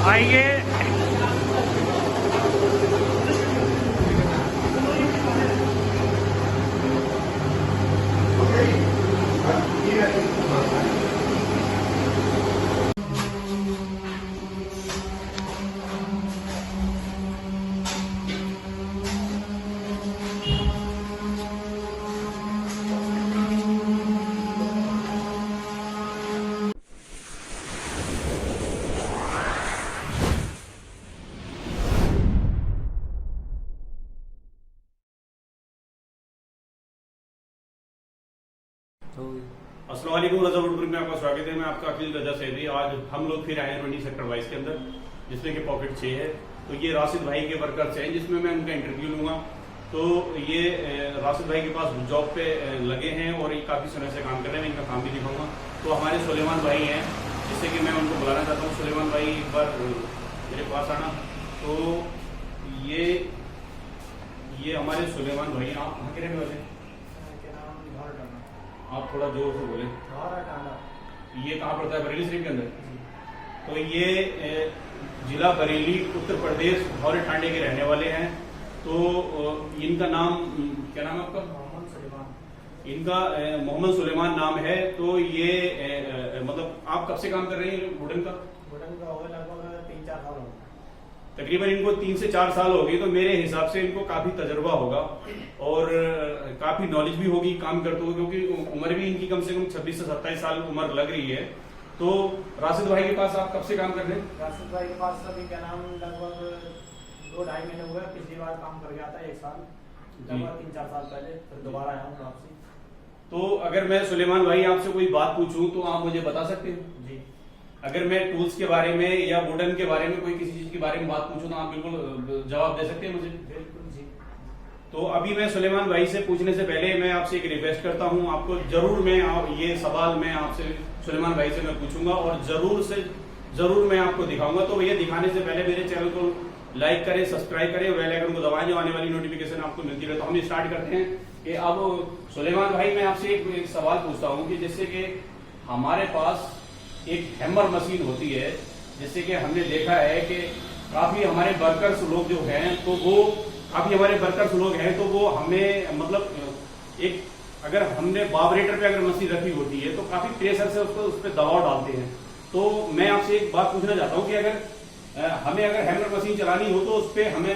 आइए। अस्सलाम वालेकुम, रजा वुड ग्रुप में आपका स्वागत है। मैं आपका अकील रजा सैदी। आज हम लोग फिर आए हैं 20 सेक्टर 22 के अंदर, जिसमें कि पॉकेट 6 है। तो ये राशिद भाई के वर्कर्स हैं, जिसमें मैं उनका इंटरव्यू लूंगा। तो ये राशिद भाई के पास जॉब पे लगे हैं और ये काफी समय से काम कर रहे हैं। मैं इनका काम भी दिखाऊंगा। तो हमारे सुलेमान भाई हैं, जिससे कि मैं उनको बुलाना चाहता हूँ। सुलेमान भाई एक बार मेरे पास आना। तो ये हमारे सुलेमान भाई, आप कहाँ के रहने वाले हैं? आप थोड़ा जोर से बोले। ये कहाँ पड़ता है? बरेली शरीफ के अंदर। तो ये जिला बरेली उत्तर प्रदेश भौरे ठांडे के रहने वाले हैं। तो इनका नाम क्या नाम है आपका? मोहम्मद सुलेमान। इनका मोहम्मद सुलेमान नाम है। तो ये मतलब आप कब से काम कर रहे हैं वुडन का? वुडन का हो लगभग 3-4 साल हो गए। तकरीबन इनको 3 से 4 साल हो गए। तो मेरे हिसाब से इनको काफी तजुर्बा होगा और काफी नॉलेज भी होगी काम करते हुए, क्योंकि उम्र भी इनकी कम से कम 26 से 27 साल उम्र लग रही है। तो राशिद भाई के पास आप कब से काम कर रहे हैं? राशिद भाई के पास अभी क्या नाम लगभग 2-2.5 महीने हुए। पिछली बार काम कर गया था 1 साल, लगभग 3-4 साल पहले, फिर दोबारा आया हूँ वापसी। तो अगर मैं सुलेमान भाई आपसे कोई बात पूछूं तो आप मुझे बता सकते हैं? जी। अगर मैं टूल्स के बारे में या वुडन के बारे में कोई किसी चीज के बारे में बात पूछूं तो आप बिल्कुल जवाब दे सकते हैं मुझे? बिल्कुल जी। तो अभी मैं सुलेमान भाई से पूछने से पहले मैं आपसे एक रिक्वेस्ट करता हूं। आपको जरूर मैं ये सवाल मैं आपसे सुलेमान भाई से मैं पूछूंगा और जरूर मैं आपको दिखाऊंगा। तो ये दिखाने से पहले मेरे चैनल को लाइक करें, सब्सक्राइब करें, बेल आइकन को दबाएं, जो आने वाली नोटिफिकेशन आपको मिलती रहे। तो हम स्टार्ट करते हैं कि अब सुलेमान भाई मैं आपसे एक सवाल पूछता हूँ कि जैसे कि हमारे पास एक हैमर मशीन होती है, जैसे कि हमने देखा है कि काफी हमारे वर्कर्स लोग जो हैं तो वो हमें मतलब एक अगर हमने वाइब्रेटर पे अगर मशीन रखी होती है तो काफी प्रेशर से उसको उस पर दबाव डालते हैं। तो मैं आपसे एक बात पूछना चाहता हूँ कि अगर हमें अगर हैमर मशीन चलानी हो तो उस पर हमें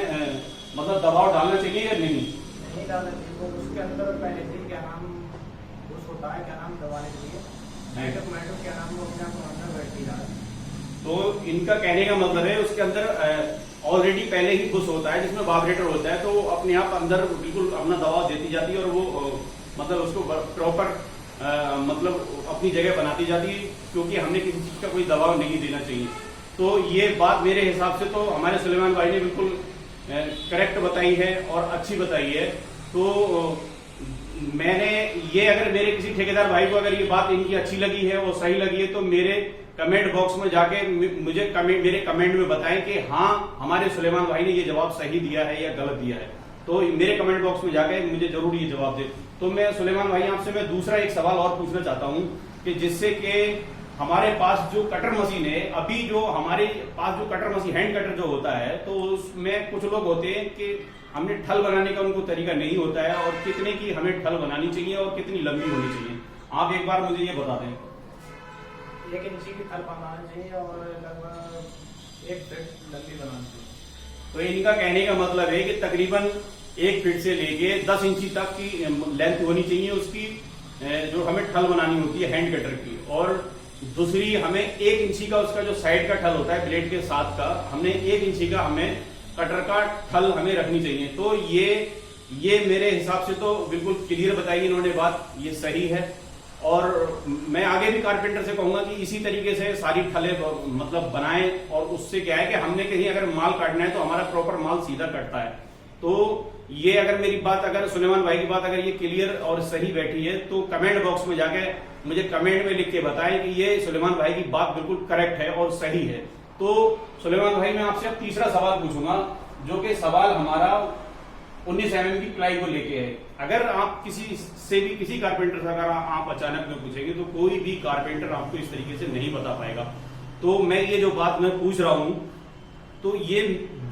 मतलब दबाव डालना चाहिए या नहीं? नहीं डालना चाहिए। वो उसके अंदर पहले से क्या नाम घुस होता है, क्या नाम दबाने के लिए मैटो क्या नाम वो अपने आप अंदर बैठ ही रहा है। तो इनका कहने का मतलब है उसके अंदर ऑलरेडी पहले ही घुस होता है, जिसमें वाइब्रेटर होता है। तो वो अपने आप अंदर बिल्कुल अपना दबाव देती जाती है और वो मतलब उसको प्रॉपर मतलब अपनी जगह बनाती जाती है, क्योंकि हमने किसी चीज का कोई दबाव नहीं देना चाहिए। तो ये बात मेरे हिसाब से तो हमारे सुलेमान भाई ने बिल्कुल करेक्ट बताई है और अच्छी बताई है। तो मैंने ये अगर मेरे किसी ठेकेदार भाई को अगर ये बात इनकी अच्छी लगी है और सही लगी है तो मेरे कमेंट बॉक्स में जाके मुझे मेरे कमेंट में बताएं कि हाँ हमारे सुलेमान भाई ने ये जवाब सही दिया है या गलत दिया है। तो मेरे कमेंट बॉक्स में जाके मुझे जरूर ये जवाब दे। तो मैं सुलेमान भाई आपसे मैं दूसरा एक सवाल और पूछना चाहता हूँ कि जिससे कि हमारे पास जो कटर मशीन है, अभी जो हमारे पास जो कटर मशीन हैंड कटर जो होता है, तो उसमें कुछ लोग होते हैं कि हमने ठल बनाने का उनको तरीका नहीं होता है और कितने की हमें ठल बनानी चाहिए और कितनी लंबी होनी चाहिए। आप एक बार मुझे ये बता दें। 1 इंची की थल बनानी चाहिए और लगभग 1 फीट लंबी बनानी चाहिए। तो इनका कहने का मतलब है कि तकरीबन 1 फीट से लेके 10 इंची तक की लेंथ होनी चाहिए उसकी, जो हमें ठल बनानी होती है हैंड कटर की। और दूसरी हमें 1 इंची का उसका जो साइड का ठल होता है ब्लेड के साथ का, हमने 1 इंची का हमें कटर का ठल हमें रखनी चाहिए। तो ये मेरे हिसाब से तो बिल्कुल क्लियर बताई इन्होंने बात, ये सही है। और मैं आगे भी कारपेंटर से कहूंगा कि इसी तरीके से सारी ठले मतलब बनाएं। और उससे क्या है कि हमने कहीं अगर माल काटना है तो हमारा प्रॉपर माल सीधा कटता है। तो ये अगर मेरी बात, अगर सुलेमान भाई की बात अगर ये क्लियर और सही बैठी है तो कमेंट बॉक्स में जाके मुझे कमेंट में लिख के बताएं कि ये सुलेमान भाई की बात बिल्कुल करेक्ट है और सही है। तो सुलेमान भाई मैं आपसे अब तीसरा सवाल पूछूंगा, जो कि सवाल हमारा 19 mm की प्लाई को लेके है। अगर आप किसी कारपेंटर से अगर आप अचानक में पूछेंगे तो कोई भी कारपेंटर आपको इस तरीके से नहीं बता पाएगा। तो मैं ये जो बात मैं पूछ रहा हूं तो ये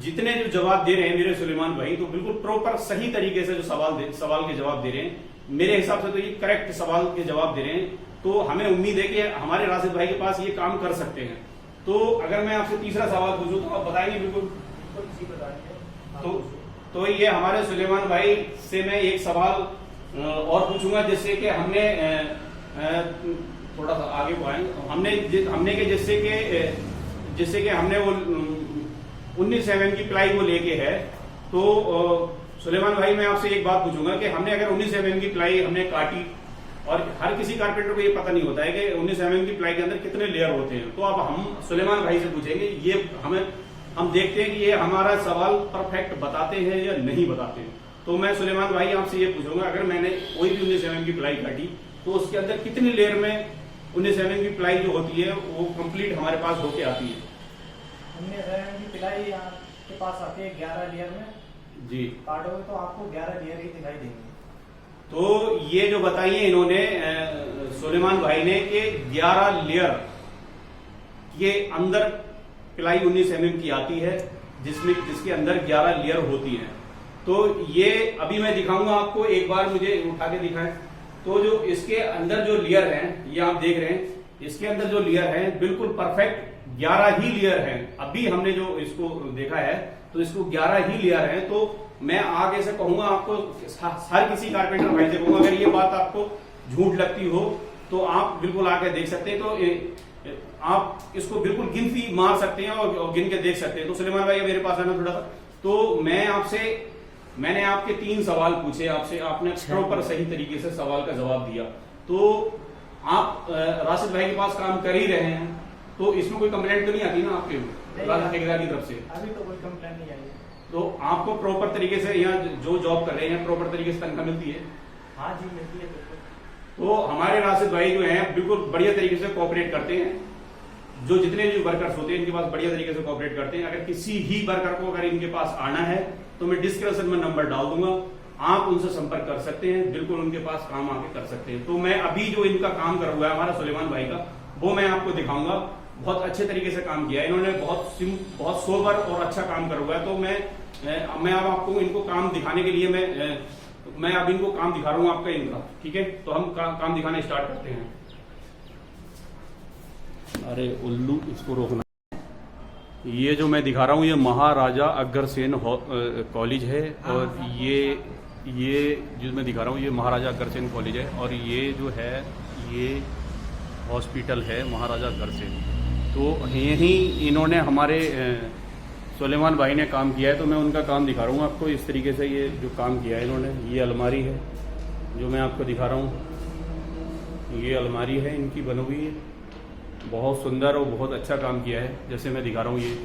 जितने जो जवाब दे रहे हैं मेरे सुलेमान भाई, तो बिल्कुल प्रॉपर सही तरीके से जो सवाल के जवाब दे रहे हैं, मेरे हिसाब से तो ये करेक्ट सवाल के जवाब दे रहे हैं। तो हमें उम्मीद है कि हमारे राशिद भाई के पास ये काम कर सकते हैं। तो अगर मैं आपसे तीसरा सवाल पूछूं तो आप बताएंगे? बिल्कुल तो ये हमारे सुलेमान भाई से मैं एक सवाल और पूछूंगा, जिससे कि हमने थोड़ा सा आगे बढ़ाएंगे, हमने के जिससे कि हमने वो 19 mm की प्लाई को लेके है। तो सुलेमान भाई मैं आपसे एक बात पूछूंगा कि हमने अगर 19 mm की प्लाई हमने काटी, और हर किसी कारपेंटर को ये पता नहीं होता है कि 19 mm की प्लाई के अंदर कितने लेयर होते हैं। तो अब हम सुलेमान भाई से पूछेंगे, ये हम देखते हैं कि ये हमारा सवाल परफेक्ट बताते हैं या नहीं बताते हैं। तो मैं सुलेमान भाई आपसे ये पूछूंगा, अगर मैंने कोई भी 19 mm की प्लाई काटी तो उसके अंदर कितनी लेयर में 19 mm की प्लाई जो होती है वो कंप्लीट हमारे पास होके आती है? 19 mm की प्लाई आपके पास आती है 11 लेयर में। जी काटोगे तो आपको 11 लेयर ही दिखाई देंगे। तो ये जो बताइए इन्होंने सुलेमान भाई ने कि 11 लेयर के अंदर प्लाई 19 mm की आती है, जिसके अंदर 11 लेयर होती है। तो ये अभी मैं दिखाऊंगा आपको, एक बार मुझे उठा के दिखाएं। तो जो इसके अंदर जो लेयर हैं, ये आप देख रहे हैं, इसके अंदर जो लेयर हैं बिल्कुल परफेक्ट 11 ही लेयर हैं। अभी हमने जो इसको देखा है तो इसको 11 ही लेयर हैं। तो मैं आगे से कहूंगा आपको, हर किसी कारपेंटर भाई से कहूंगा, अगर ये बात आपको झूठ लगती हो तो आप बिल्कुल आके देख सकते हैं। तो आप इसको बिल्कुल गिनती मार सकते हैं और गिन के देख सकते हैं। तो सुलेमान भाई मेरे पास आना थोड़ा सा। तो मैंने आपके 3 सवाल पूछे आपसे, आपने प्रॉपर सही तरीके से सवाल का जवाब दिया। तो आप राशिद भाई के पास काम कर ही रहे हैं, तो इसमें कोई कंप्लेंट तो नहीं आती ना आपके राशिद ठेकेदार की तरफ से? अभी तो कोई कंप्लेंट नहीं आई। तो आपको प्रॉपर तरीके से यहाँ जो जॉब कर रहे हैं प्रॉपर तरीके से तनख्वाह मिलती है? हाँ जी मिलती है बिल्कुल। तो हमारे राशिद भाई जो हैं बिल्कुल बढ़िया तरीके से कोऑपरेट करते हैं। जो जितने भी वर्कर्स होते हैं इनके पास बढ़िया तरीके से कोऑपरेट करते हैं। अगर किसी ही वर्कर को अगर इनके पास आना है तो मैं डिस्क्रिप्शन में नंबर डाल दूंगा, आप उनसे संपर्क कर सकते हैं, बिल्कुल उनके पास काम आके कर सकते हैं। तो मैं अभी जो इनका काम कर हुआ है हमारा सुलेमान भाई का, वो मैं आपको दिखाऊंगा। बहुत अच्छे तरीके से काम किया है इन्होंने, बहुत सोबर और अच्छा काम कर हुआ है। तो मैं अब आपको इनको काम दिखाने के लिए मैं अब इनको काम दिखा रहा हूँ आपका इनका, ठीक है? तो हम काम दिखाना स्टार्ट करते हैं। अरे उल्लू, इसको रोकना। ये जो मैं दिखा रहा हूँ ये महाराजा अग्रसेन कॉलेज है, और ये जो मैं दिखा रहा हूँ ये महाराजा अग्रसेन कॉलेज है, और ये जो है ये हॉस्पिटल है महाराजा अग्रसेन। तो यहीं इन्होंने हमारे सुलेमान भाई ने काम किया है। तो मैं उनका काम दिखा रहा हूँ आपको इस तरीके से। ये जो काम किया है इन्होंने, ये अलमारी है जो मैं आपको दिखा रहा हूँ, ये अलमारी है इनकी बनी हुई है, बहुत सुंदर और बहुत अच्छा काम किया है। जैसे मैं दिखा रहा हूँ, ये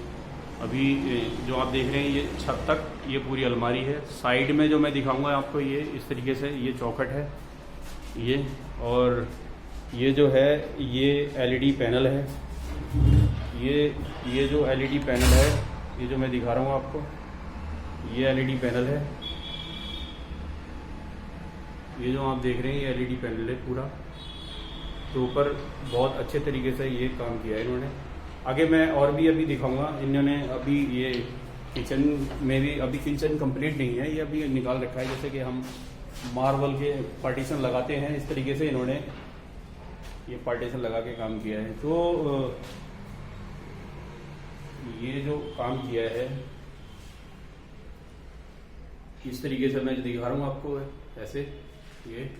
अभी जो आप देख रहे हैं ये छत तक ये पूरी अलमारी है। साइड में जो मैं दिखाऊंगा आपको ये इस तरीके से ये चौखट है ये, और ये जो है ये एलईडी पैनल है। ये जो एलईडी पैनल है, ये जो मैं दिखा रहा हूँ आपको, ये एलईडी पैनल है। ये जो आप देख रहे हैं ये एलईडी पैनल है पूरा। तो ऊपर बहुत अच्छे तरीके से ये काम किया है इन्होंने। आगे मैं और भी अभी दिखाऊंगा। इन्होंने अभी ये किचन में भी, अभी किचन कंप्लीट नहीं है, ये अभी निकाल रखा है। जैसे कि हम मार्बल के पार्टीशन लगाते हैं, इस तरीके से इन्होंने ये पार्टीशन लगा के काम किया है। तो ये जो काम किया है इस तरीके से मैं दिखा रहा हूँ आपको, ऐसे ये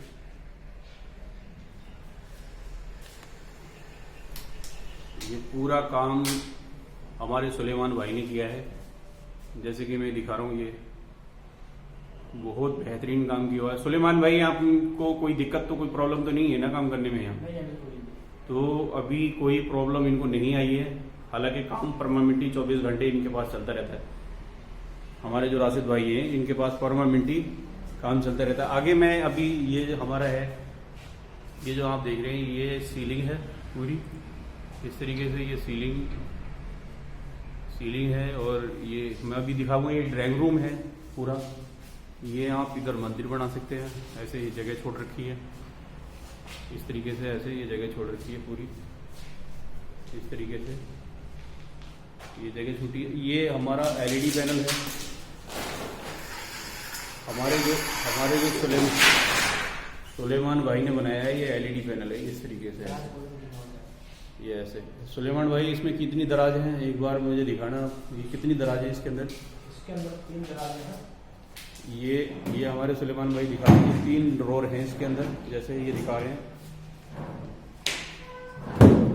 पूरा काम हमारे सुलेमान भाई ने किया है। जैसे कि मैं दिखा रहा हूँ, ये बहुत बेहतरीन काम किया हुआ है। सुलेमान भाई आपको कोई दिक्कत तो कोई प्रॉब्लम तो नहीं है ना काम करने में? यहाँ तो अभी कोई प्रॉब्लम इनको नहीं आई है। हालांकि काम परमानेंटली 24 घंटे इनके पास चलता रहता है। हमारे जो राशिद भाई हैं इनके पास परमानेंटली काम चलता रहता है। आगे मैं अभी ये जो हमारा है, ये जो आप देख रहे हैं ये सीलिंग है पूरी, इस तरीके से ये सीलिंग है। और ये मैं अभी दिखाऊंगा, ये ड्राइंग रूम है पूरा। ये आप इधर मंदिर बना सकते हैं, ऐसे ये जगह छोड़ रखी है इस तरीके से, ऐसे ये जगह छोड़ रखी है पूरी इस तरीके से। ये जगह छोटी है। ये हमारा एलईडी पैनल है। हमारे जो सुलेमान भाई ने बनाया है, ये एलईडी पैनल है। इस तरीके से ये ऐसे। सुलेमान भाई, इसमें कितनी दराज हैं एक बार मुझे दिखाना। ये कितनी दराज है इसके अंदर? इसके अंदर 3 दराज है। ये हमारे सुलेमान भाई दिखा रहे हैं, 3 ड्रॉर हैं इसके अंदर, जैसे ये दिखा रहे हैं।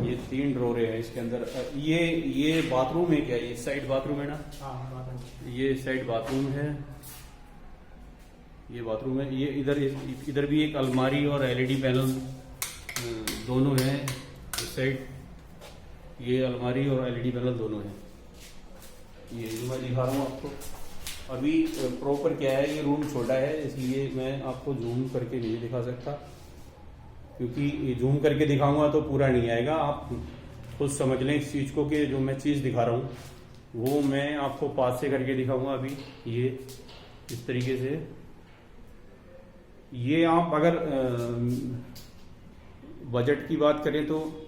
ये 3 ड्रॉर हैं इसके अंदर। ये बाथरूम है क्या? ये साइड बाथरूम है ना? हाँ, बाथरूम। ये साइड बाथरूम है। ये बाथरूम है। ये इधर भी एक अलमारी और एलईडी पैनल दोनों हैं इस साइड। ये अलमारी और एलईडी पैनल दोनों हैं। ये जो मैं दिखा रहा हूँ आपको, अभी प्रॉपर क्या है, ये रूम छोटा है इसलिए मैं आपको जूम करके नहीं दिखा सकता, क्योंकि ये जूम करके दिखाऊंगा तो पूरा नहीं आएगा। आप खुद समझ लें इस चीज़ को कि जो मैं चीज़ दिखा रहा हूँ वो मैं आपको पास से करके दिखाऊंगा। अभी ये इस तरीके से, ये आप अगर बजट की बात करें तो,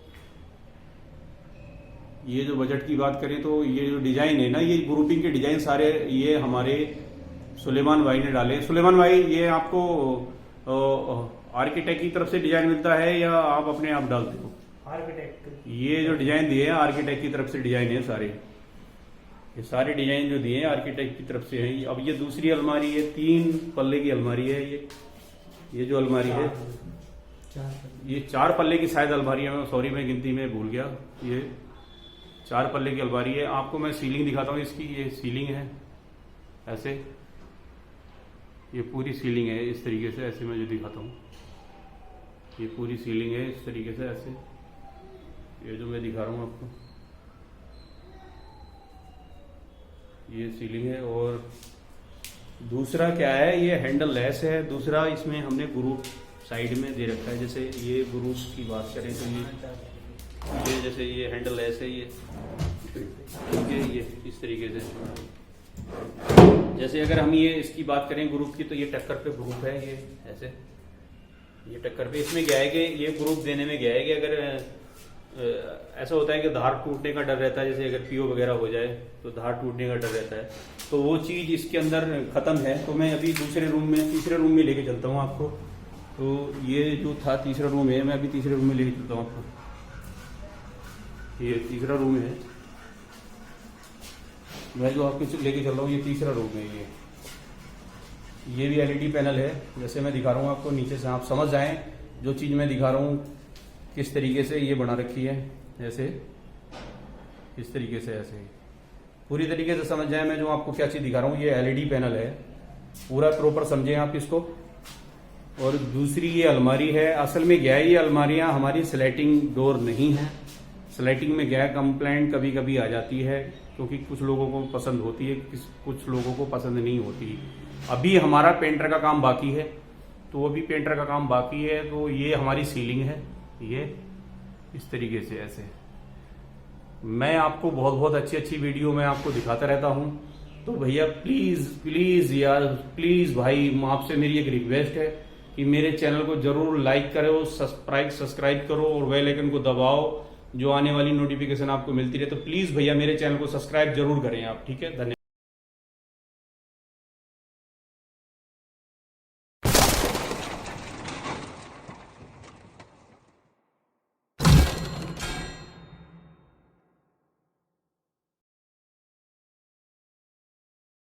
ये जो बजट की बात करें तो ये जो डिजाइन है ना, ये ग्रुपिंग के डिजाइन सारे ये हमारे सुलेमान भाई ने डाले। सुलेमान भाई, ये आपको आर्किटेक्ट की तरफ से डिजाइन मिलता है या आप अपने आप डालते हो? आर्किटेक्ट। ये जो डिजाइन दिए हैं आर्किटेक्ट की तरफ से डिजाइन है सारे। ये सारे डिजाइन जो दिए हैं आर्किटेक्ट की तरफ से हैं। अब ये दूसरी अलमारी है, 3 पल्ले की अलमारी है। ये जो अलमारी है, ये 4 पल्ले की शायद अलमारी है। सॉरी, मैं गिनती में भूल गया। ये 4 पल्ले की अलमारी है। आपको मैं सीलिंग दिखाता हूँ इसकी। ये सीलिंग है ऐसे, ये पूरी सीलिंग है इस तरीके से। ऐसे मैं जो दिखाता हूँ, ये पूरी सीलिंग है इस तरीके से ऐसे। ये जो मैं दिखा रहा हूँ आपको, ये सीलिंग है। और दूसरा क्या है, ये हैंडल लेस है। दूसरा इसमें हमने ग्रुप साइड में दे रखा है। जैसे ये ग्रुप की बात करें तो ये जैसे ये हैंडल लेस है। ये इस तरीके से, जैसे अगर हम ये इसकी बात करें ग्रुप की, तो ये टक्कर पे ग्रुप है। ये ऐसे, ये टक्कर पे। इसमें क्या है कि ये ग्रुप देने में क्या है कि अगर ऐसा होता है कि धार टूटने का डर रहता है, जैसे अगर पीओ वगैरह हो जाए तो धार टूटने का डर रहता है, तो वो चीज़ इसके अंदर ख़त्म है। तो मैं अभी तीसरे रूम में लेके चलता हूँ आपको। तो ये जो था तीसरा रूम है, मैं अभी तीसरे रूम में लेके चलता हूँ आपको। ये तीसरा रूम है, मैं जो आपको लेके चल रहा हूँ, ये तीसरा रूम है। ये भी एलईडी पैनल है। जैसे मैं दिखा रहा हूँ आपको, नीचे से आप समझ जाएं जो चीज़ मैं दिखा रहा हूँ किस तरीके से ये बना रखी है। ऐसे, इस तरीके से ऐसे पूरी तरीके से समझ जाए मैं जो आपको क्या चीज़ दिखा रहा हूँ। ये एलईडी पैनल है, पूरा प्रॉपर समझें आप इसको। और दूसरी ये अलमारी है। असल में क्या है, ये अलमारियाँ हमारी स्लाइडिंग डोर नहीं है। स्लाइडिंग में क्या है, कंप्लेंट कभी कभी आ जाती है, क्योंकि कुछ लोगों को पसंद होती है, कुछ लोगों को पसंद नहीं होती। अभी हमारा पेंटर का काम बाकी है, तो अभी पेंटर का काम बाकी है। तो ये हमारी सीलिंग है, ये इस तरीके से ऐसे। मैं आपको बहुत बहुत अच्छी वीडियो में आपको दिखाता रहता हूँ। तो भैया प्लीज़ यार, प्लीज़ भाई, आपसे मेरी एक रिक्वेस्ट है कि मेरे चैनल को जरूर लाइक करो, सब्सक्राइब करो और बेल आइकन को दबाओ, जो आने वाली नोटिफिकेशन आपको मिलती रहे। तो प्लीज़ भैया मेरे चैनल को सब्सक्राइब जरूर करें आप, ठीक है? धन्यवाद।